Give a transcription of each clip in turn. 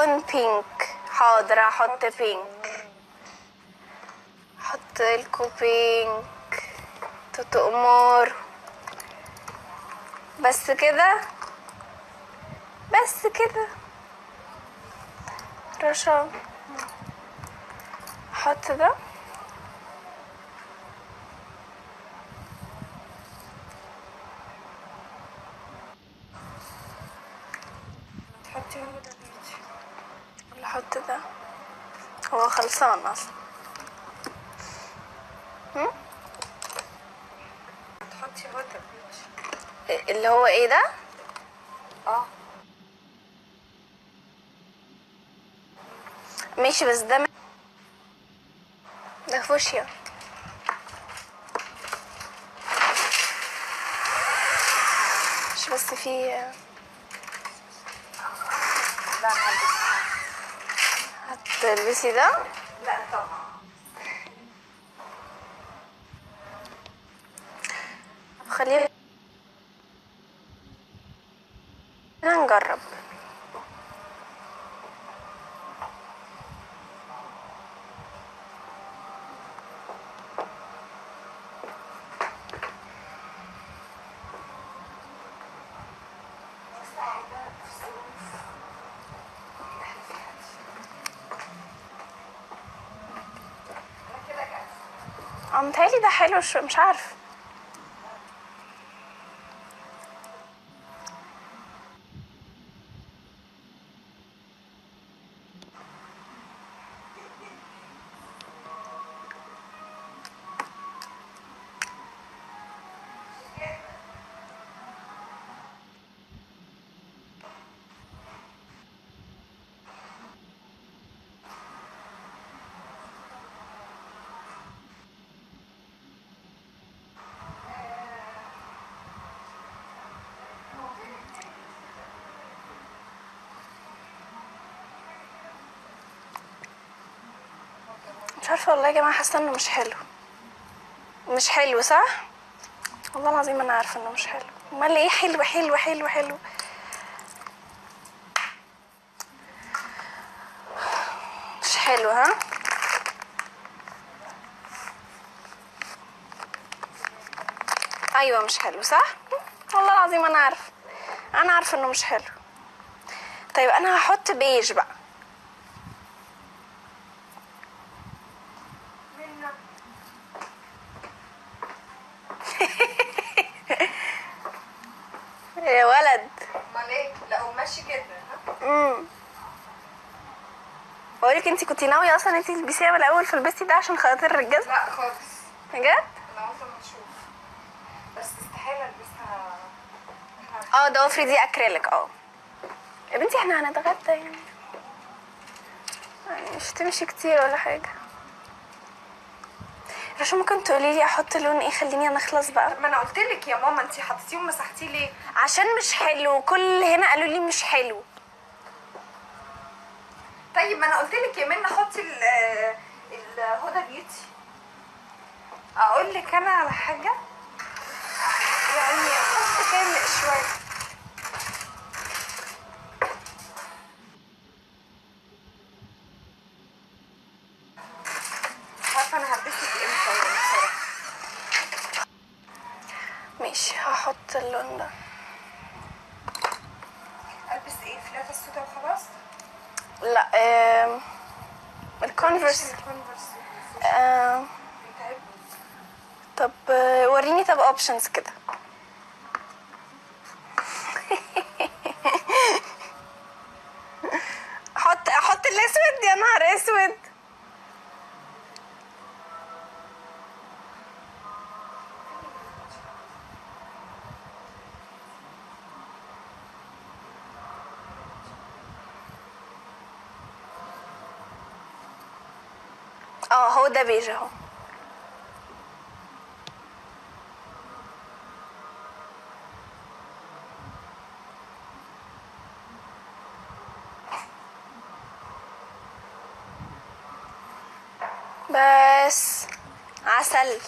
لون بينك. حاضر هحط بينك. حط لكم بينك تؤمر. بس كده بس كده. رشا حط ده. تحطي هو ده بيتي ولا حط ده؟ هو خلصان اصلا. تحطي هو ده بيتي اللي هو ايه ده؟ ماشي بس ده ده فوشيا. مش بس فيه. لا هلبس. هتلبسي ده؟ لا طبعا. خلينا نجرب. متهيألي ده حلو مش عارف. مش عارفه والله يا جماعه، حاسه انه مش حلو. مش حلو صح؟ والله العظيم انا عارفه انه مش حلو. امال ايه حلو حلو حلو حلو؟ مش حلو ها؟ ايوه مش حلو صح؟ والله العظيم انا عارفه. انا عارفه انه مش حلو. طيب انا هحط بيج بقى. يا ولد. امال ايه؟ لا وماشي كده. بقولك انتي كنتي ناويه اصلا انتي تلبسيها من الاول، فلبستي ده عشان خاطر الرجاله؟ لا خالص بجد؟ انا قلت اما اشوف، بس استحاله البسها. ده ضوافري دي اكريليك. يا بنتي احنا هنتغدى يعني مش تمشي كتير ولا حاجه. رشا ممكن تقولي لي احط لون ايه؟ خليني انا اخلص بقى. طب ما انا قلت لك يا ماما، انتي حطيتيه ومسحتيه ليه؟ عشان مش حلو. كل هنا قالوا لي مش حلو. طيب ما انا قلت لك يا منى حطي الهدى بيوتي. اقول لك انا على حاجه يعني، حط كامل شويه. عارفه انا هلبسك امتى يعني بصراحه. ماشي هحط اللون ده. البس ايه؟ فلاتة السودا وخلاص؟ لا الكونفرس. طب وريني طب اوبشنز كده. احط الاسود؟ يا نهار اسود. هو ده بيج اهو. بس عسل.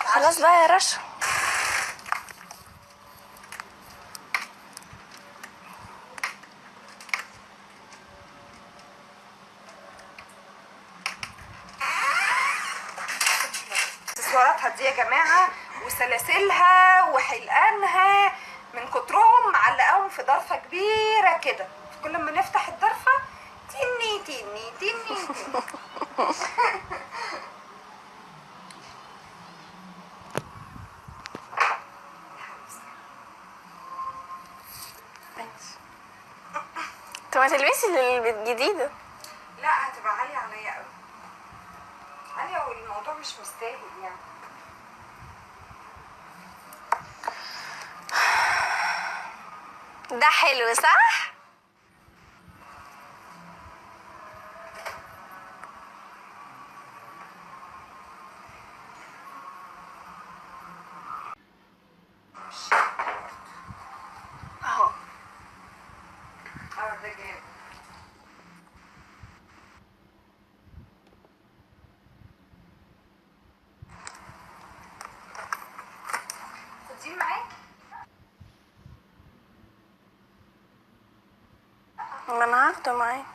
خلاص بقى يا رشا. الضرفه دي يا جماعه، وسلاسلها وحلقانها من كترهم معلقاهم في ضرفه كبيره كده، كل ما نفتح الضرفه تني تني تني تني. طب ما تلبسي الجديدة. لا هتبقى عاليه عليا قوي، عاليه والموضوع مش مستاهل يعني. ده حلو صح؟ اهو ده جامد. خديه معاك. ما انا هاخده معايا.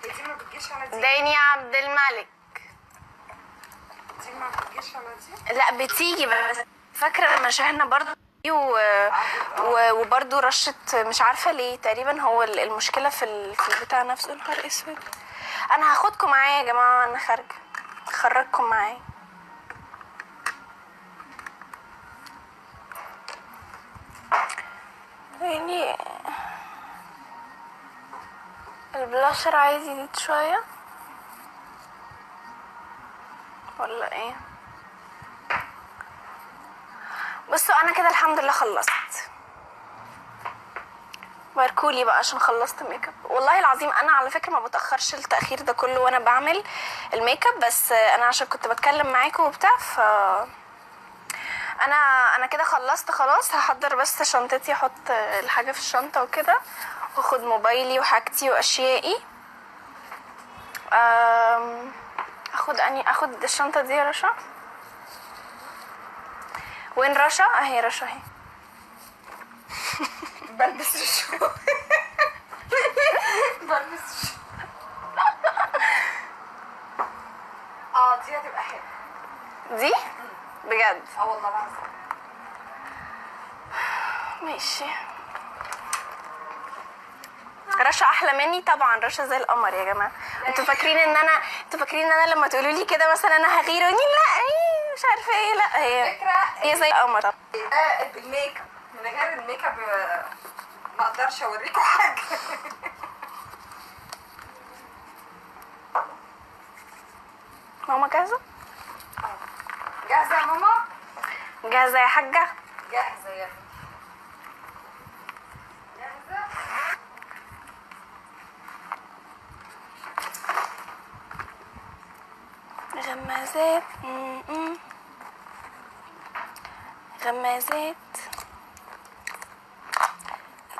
هي دي ما بتجيش على دي. داني عبد الملك. دي ما بتجيش على دي. لا بتيجي، بس فاكره لما شاهنا برضه وبرضه رشه، مش عارفه ليه، تقريبا هو المشكله في البتاع نفسه. نهار اسود. انا هاخدكم معايا يا جماعه وانا خارجه، هخرجكم معايا. يعني البلاشر عايز يزيد شويه ولا ايه؟ بصوا انا كده الحمد لله خلصت. باركولي بقى عشان خلصت ميك اب. والله العظيم انا على فكره ما بتاخرش التاخير ده كله وانا بعمل الميك اب، بس انا عشان كنت بتكلم معاكم وبتاع، ف انا كده خلصت خلاص. هحضر بس شنطتي، احط الحاجه في الشنطه وكده، واخد موبايلي وحاجتي واشيائي. اخد الشنطه دي يا رشا. وين رشا؟ اهي رشا اهي. بلبس الشو. بلبس الشو. دي هتبقى حلوه. دي بجد؟ والله العظيم. ماشي. رشا احلى مني طبعا، رشا زي القمر يا جماعه. انتوا فاكرين ان انا لما تقولوا لي كده مثلا انا هغير لا ايه مش عارفه ايه، لا هي زي القمر. بالميك اب، من غير الميك اب ما اقدرش اوريكم حاجه. ماما جاهزه؟ جاهزه يا ماما؟ جاهزه يا حاجه؟ جاهزه يا بنتي. جاهزه. غمازات. غمازات،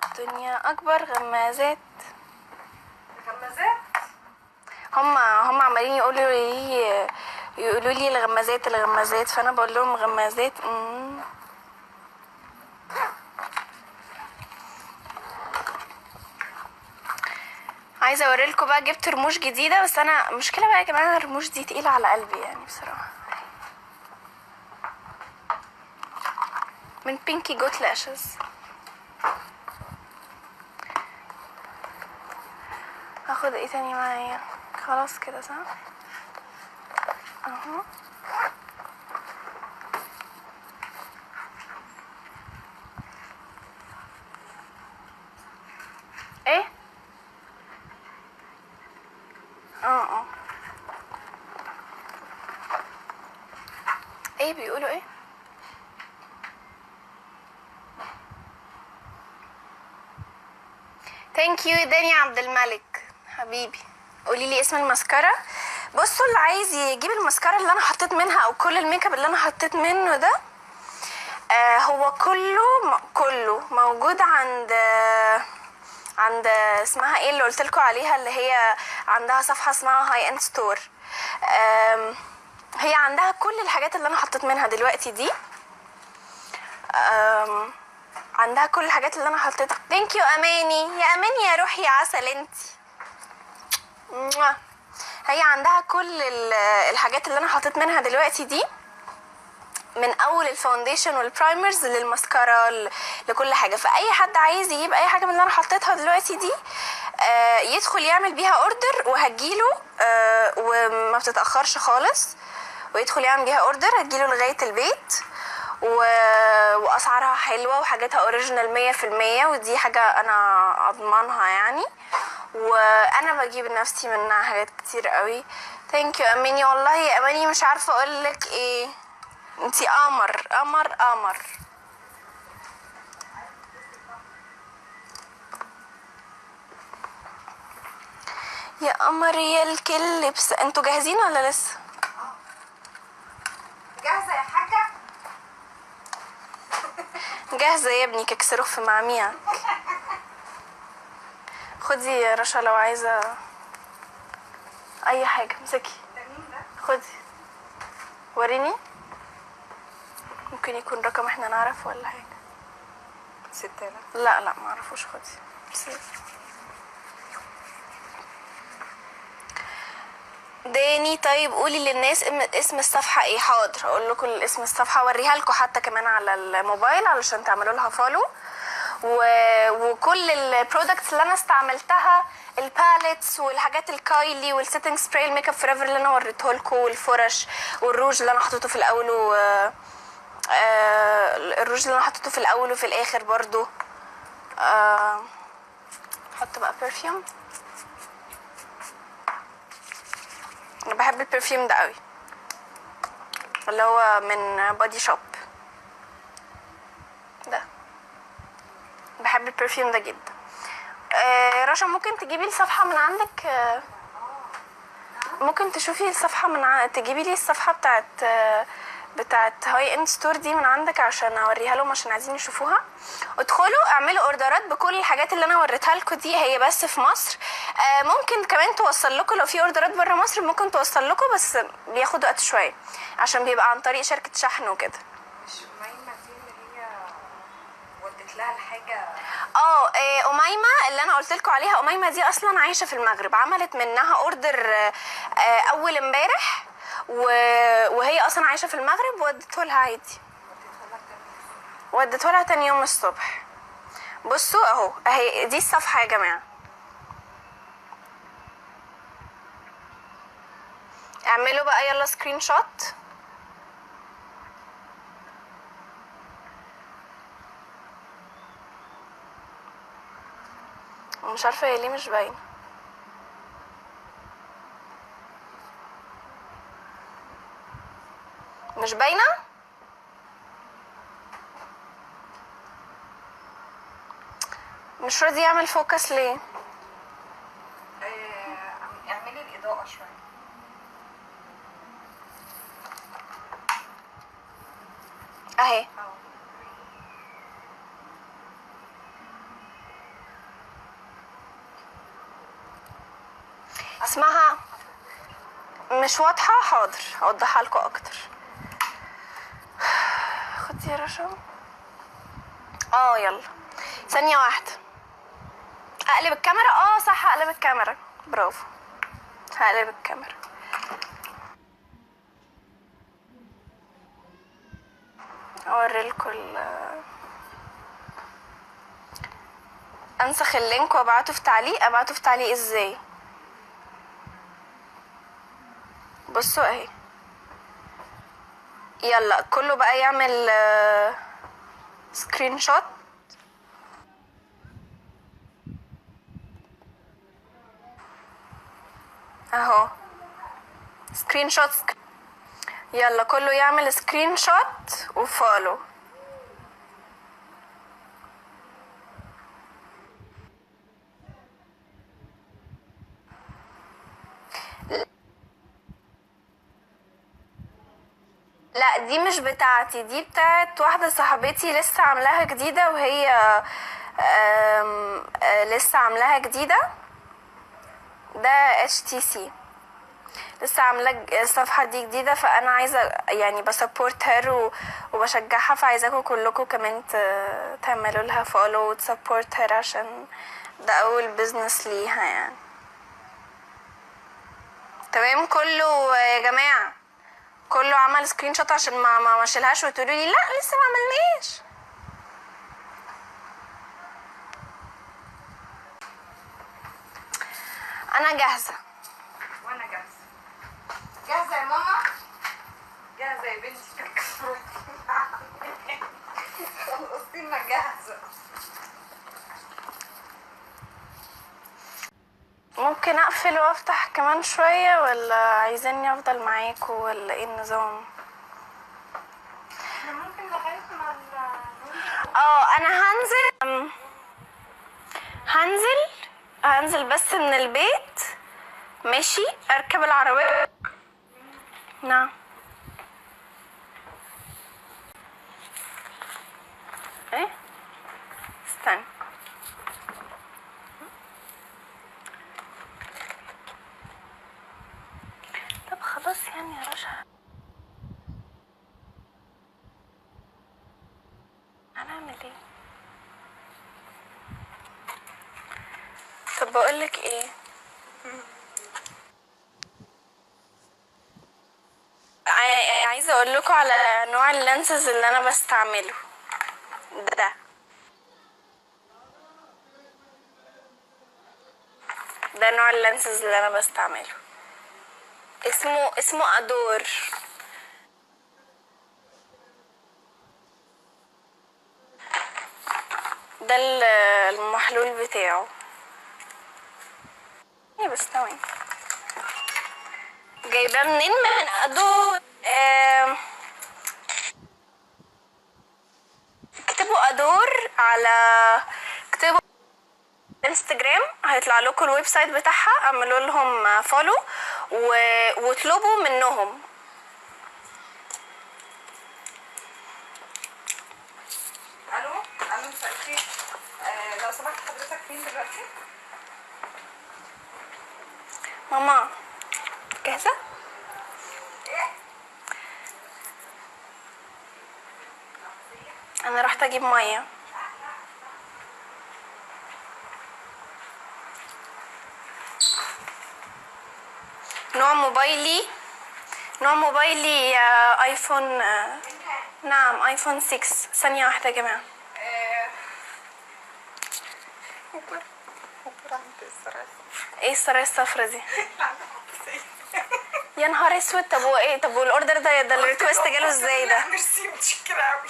الدنيا اكبر غمازات. غمازات. هم عمالين يقولوا لي الغمازات، فانا بقول لهم غمازات. عايزه اوريلكم بقى، جبت رموش جديده، بس انا مشكله بقى يا جماعه الرموش دي تقيله على قلبي يعني بصراحه. من بينكي جوت لاشز. هاخد ايه تاني معايا؟ خلاص كده صح؟ اهو. ايه؟ ايه بيقولوا ايه؟ ثانك يو داني عبد الملك حبيبي. قولي لي اسم الماسكارا. بصوا اللي عايز يجيب الماسكارا اللي انا حطيت منها او كل الميك اب اللي انا حطيت منه ده، هو كله موجود عند اسمها ايه اللي قلت لكم عليها، اللي هي عندها صفحه اسمها هاي اند ستور. هي عندها كل الحاجات اللي انا حطيت منها دلوقتي دي. عندها كل الحاجات اللي انا حطيتها. ثانك يو اماني، يا اماني يا روحي يا عسل انتي. موah. هي عندها كل الحاجات اللي انا حطيت منها دلوقتي دي، من اول الفاونديشن والبرايمرز للماسكارا لكل حاجه. فاي حد عايز يجيب اي حاجه من اللي انا حطيتها دلوقتي دي يدخل يعمل بيها اوردر وهتجيله، وما بتتاخرش خالص، ويدخل يعمل بيها اوردر هتجيله لغايه البيت، واسعارها حلوه وحاجاتها اوريجينال 100%، ودي حاجه انا اضمنها يعني. وانا بجيب لنفسي منها حاجات كتير قوي. ثانك يو اماني، والله يا اماني مش عارفه اقولك ايه، انتي قمر قمر قمر. يا قمر يا الكل انتوا جاهزين ولا لسه؟ جاهزه يا حاجه؟ جاهزه يا ابني، كيك صاروخ في معمية. خدي يا رشا لو عايزه اي حاجه، امسكي ده مين ده؟ خدي وريني، ممكن يكون رقم احنا نعرف ولا حاجه. 6000. لا لا معرفوش، خدي داني. طيب قولي للناس اسم الصفحة ايه. حاضر اقول لكم اسم الصفحة، اوريها لكم حتى كمان على الموبايل علشان تعملوا لها فولو. وكل البرودكتس اللي انا استعملتها، الباليتس والحاجات الكايلي والسيتنج سبراي الميك اب فور ايفر اللي انا وريته لكم، والفرش والروج اللي انا حطيته في الاول الروج اللي انا حطيته في الاول وفي الاخر برضو. حط بقى برفيوم. انا بحب البرفيوم ده قوي، اللي هو من بادي شوب ده، بحب البرفيوم ده جدا. رشا ممكن تجيبي الصفحة من عندك؟ ممكن تشوفي الصفحة تجيبي لي الصفحة بتاعت هاي اند ستور دي من عندك عشان اوريها لهم، عشان عايزين يشوفوها. ادخلوا اعملوا اوردرات بكل الحاجات اللي انا وريتها لكم دي، هي بس في مصر. ممكن كمان توصل لكم لو في اوردرات بره مصر، ممكن توصل لكم بس بياخد وقت شويه عشان بيبقى عن طريق شركه شحن وكده. مش أميمة دي اللي هي ودت لها الحاجه؟ أميمة اللي انا قلت لكم عليها، أميمة دي اصلا عايشه في المغرب، عملت منها اوردر اول امبارح، وهي اصلا عايشه في المغرب، وديته لها عادي، وديته لها تاني يوم الصبح. بصوا اهو، اهي دي الصفحه يا جماعه، اعملوا بقى يلا سكرين شوت. ومش عارفه هي ليه مش باينه. مش باينه. مش راضي يعمل فوكس ليه؟ اعملي الاضاءه شويه. اهي اسمها مش واضحه. حاضر اوضحها لكم اكتر. خدي يا رشا. يلا ثانيه واحده، اقلب الكاميرا. صح، اقلب الكاميرا، برافو، هقلب الكاميرا. اوريلكوا انسخ اللينك وابعته في تعليق. ابعته في تعليق ازاي؟ بصوا اهي، يلا كله بقى يعمل سكرين شوت. اهو سكرين شوت. يلا كله يعمل سكرين شوت وفولو. لا دي مش بتاعتي، دي بتاعت واحدة صاحبتي لسه عاملاها جديدة، وهي لسه عاملاها جديدة. ده HTC لسه عاملة الصفحة دي جديدة، فأنا عايزة يعني بسبورت هير وبشجعها، فعايزاكم كلكم كمان تعملوا لها فولو وتسبورت هير عشان ده أول بيزنس ليها يعني. تمام كله يا جماعه، كله عمل سكرين شوت عشان ما اشيلهاش وتقولوا لي لا لسه ما عملناش. انا جاهزه. وانا جاهزه. جاهزه يا ماما؟ جاهزه يا بنتي. خلصتينا جاهزه. ممكن اقفل وافتح كمان شويه ولا عايزاني افضل معاكم ولا ايه النظام؟ احنا ممكن لغايه ما انا هنزل بس من البيت، ماشي، اركب العربيه. نعم. ايه، استنى. طب خلاص يعني يا رشا، هنعمل ايه؟ طب بقولك ايه، عايزه اقول لكم على نوع اللانسز اللي انا بستعمله. ده نوع اللانسز اللي انا بستعمله، اسمه ادور. ده المحلول بتاعه. ايه بس تمام. جايباه منين؟ من ادور. اكتبوا ادور على انستجرام، هيطلع لكم الويب سايت بتاعها، اعملوا لهم فولو واطلبوا منهم. الو مساء الخير. لو سمحت حضرتك فين دلوقتي؟ ماما جاهزه؟ انا رحت اجيب ميه. نوع موبايلي ايفون. نعم ايفون 6. ثانيه واحده يا جماعه. ايه السرايا الصفرا دي؟ يا نهار اسود. طب هو ايه؟ طب والاوردر ده الريكوست جاله ازاي ده؟ ميرسي متشكرة اوي.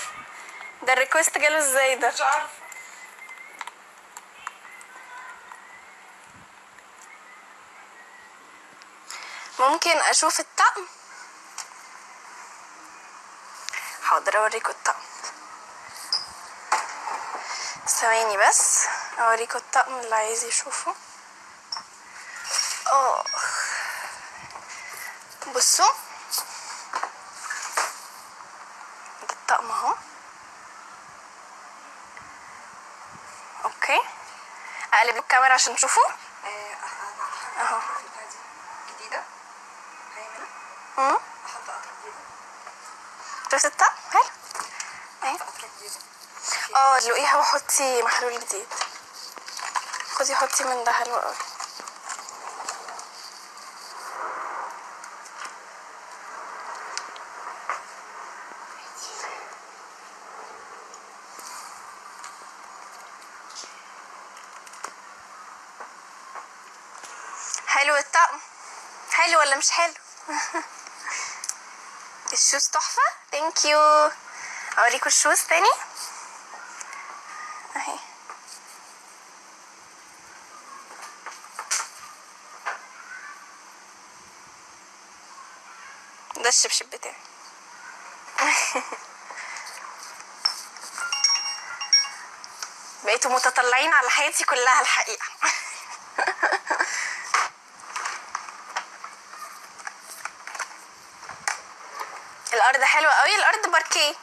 ده الريكوست جاله ازاي ده؟ مش عارفة. ممكن اشوف الطقم؟ حاضر اوريكم الطقم، ثواني بس اوريكم الطقم اللي عايز يشوفه. بصوا ده الطقم اهو. اوكي، اقلب الكاميرا عشان تشوفوا اهو. جديدة هيمنة. احط قطرة جديدة. شفت الطقم؟ حلو. اهي. قطرة جديدة. دلوقيها وحطي محلول جديد. خدي حطي من ده، حلو قوي. حلو الطقم؟ حلو ولا مش حلو؟ الشوز تحفة. ثانك يو. اوريكم الشوز تاني اهي. ده الشبشب بتاعي. بقيتوا متطلعين على حياتي كلها الحقيقة. الارض حلوة قوي، الارض باركيه.